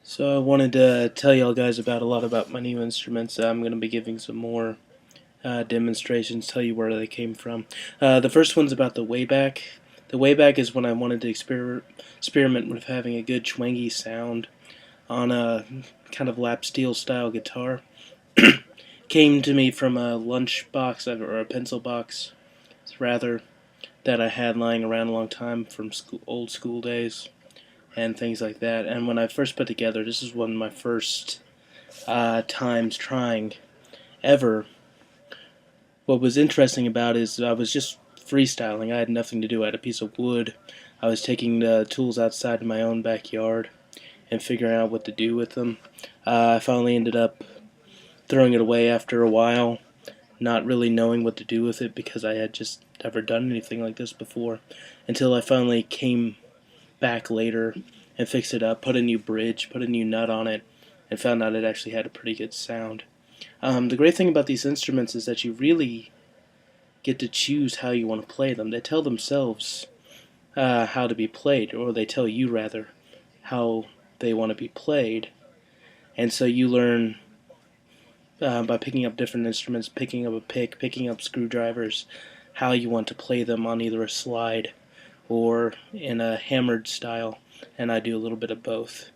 So I wanted to tell y'all guys about a lot about my new instruments. I'm going to be giving some more demonstrations, tell you where they came from. The first one's about the Wayback. The Wayback is when I wanted to experiment with having a good twangy sound on a kind of lap steel style guitar. Came to me from a lunch box or a pencil box, rather, that I had lying around a long time from old school days and things like that. And when I first put together, this is one of my first times trying ever. What was interesting about it is I was just freestyling. I had nothing to do. I had a piece of wood. I was taking the tools outside in my own backyard and figuring out what to do with them. I finally ended up throwing it away after a while, not really knowing what to do with it because I had just never done anything like this before, until I finally came back later and fixed it up, put a new bridge, put a new nut on it, and found out it actually had a pretty good sound. The great thing about these instruments is that you really get to choose how you want to play them. They tell themselves how to be played, or they tell you rather how they want to be played. And so you learn by picking up different instruments, picking up a pick, picking up screwdrivers, how you want to play them on either a slide or in a hammered style. And I do a little bit of both.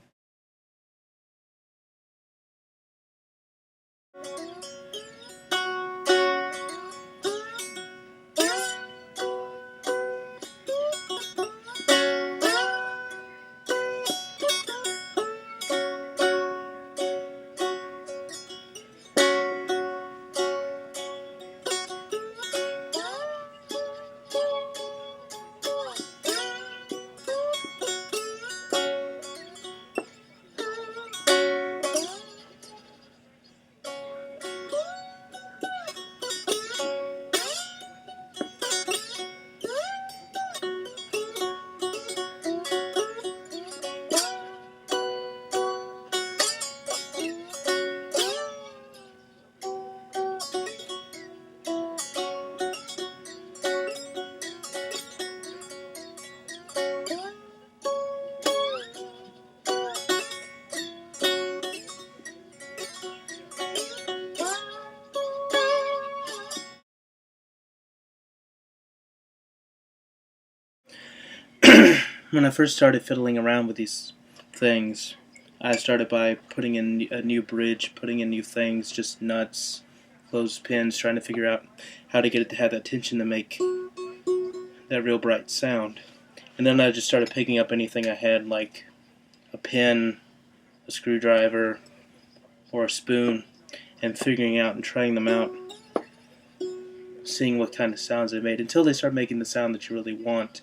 When I first started fiddling around with these things, I started by putting in a new bridge, putting in new things, just nuts, clothespins, trying to figure out how to get it to have that tension to make that real bright sound. And then I just started picking up anything I had, like a pin, a screwdriver, or a spoon, and figuring out and trying them out, seeing what kind of sounds they made, until they start making the sound that you really want.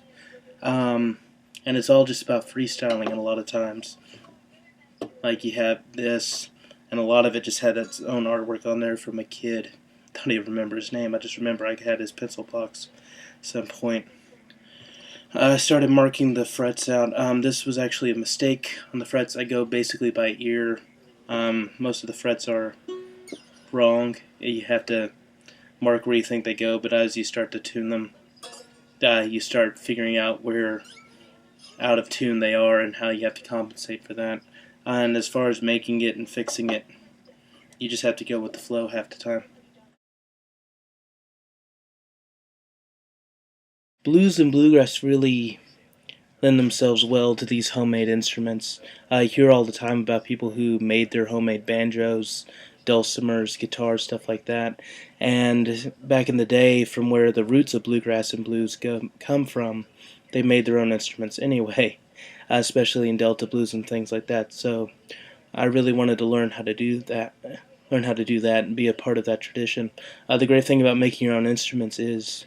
And it's all just about freestyling, and a lot of times, like you have this, and a lot of it just had its own artwork on there from a kid. I don't even remember his name. I just remember I had his pencil box at some point. I started marking the frets out. This was actually a mistake on the frets. I go basically by ear. Most of the frets are wrong. You have to mark where you think they go, but as you start to tune them, you start figuring out where out of tune they are and how you have to compensate for that. And as far as making it and fixing it, you just have to go with the flow half the time. Blues and bluegrass really lend themselves well to these homemade instruments. I hear all the time about people who made their homemade banjos, dulcimers, guitars, stuff like that. And back in the day, from where the roots of bluegrass and blues come from, they made their own instruments anyway, especially in Delta blues and things like that. So I really wanted to learn how to do that. Learn how to do that and be a part of that tradition. The great thing about making your own instruments is,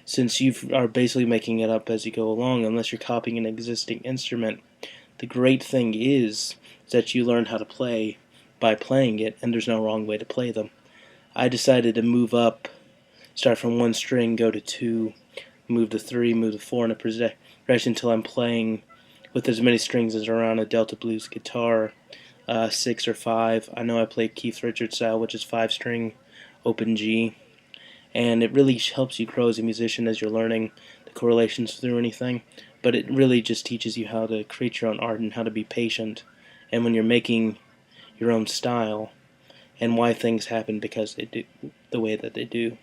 since you are basically making it up as you go along, unless you're copying an existing instrument, the great thing is that you learn how to play by playing it, and there's no wrong way to play them. I decided to move up, start from one string, go to two, move to three, move to four in a progression until I'm playing with as many strings as are on a Delta Blues guitar, 6 or 5. I know I play Keith Richards style, which is 5-string open G, and it really helps you grow as a musician as you're learning the correlations through anything. But it really just teaches you how to create your own art and how to be patient and when you're making your own style, and why things happen because they do the way that they do.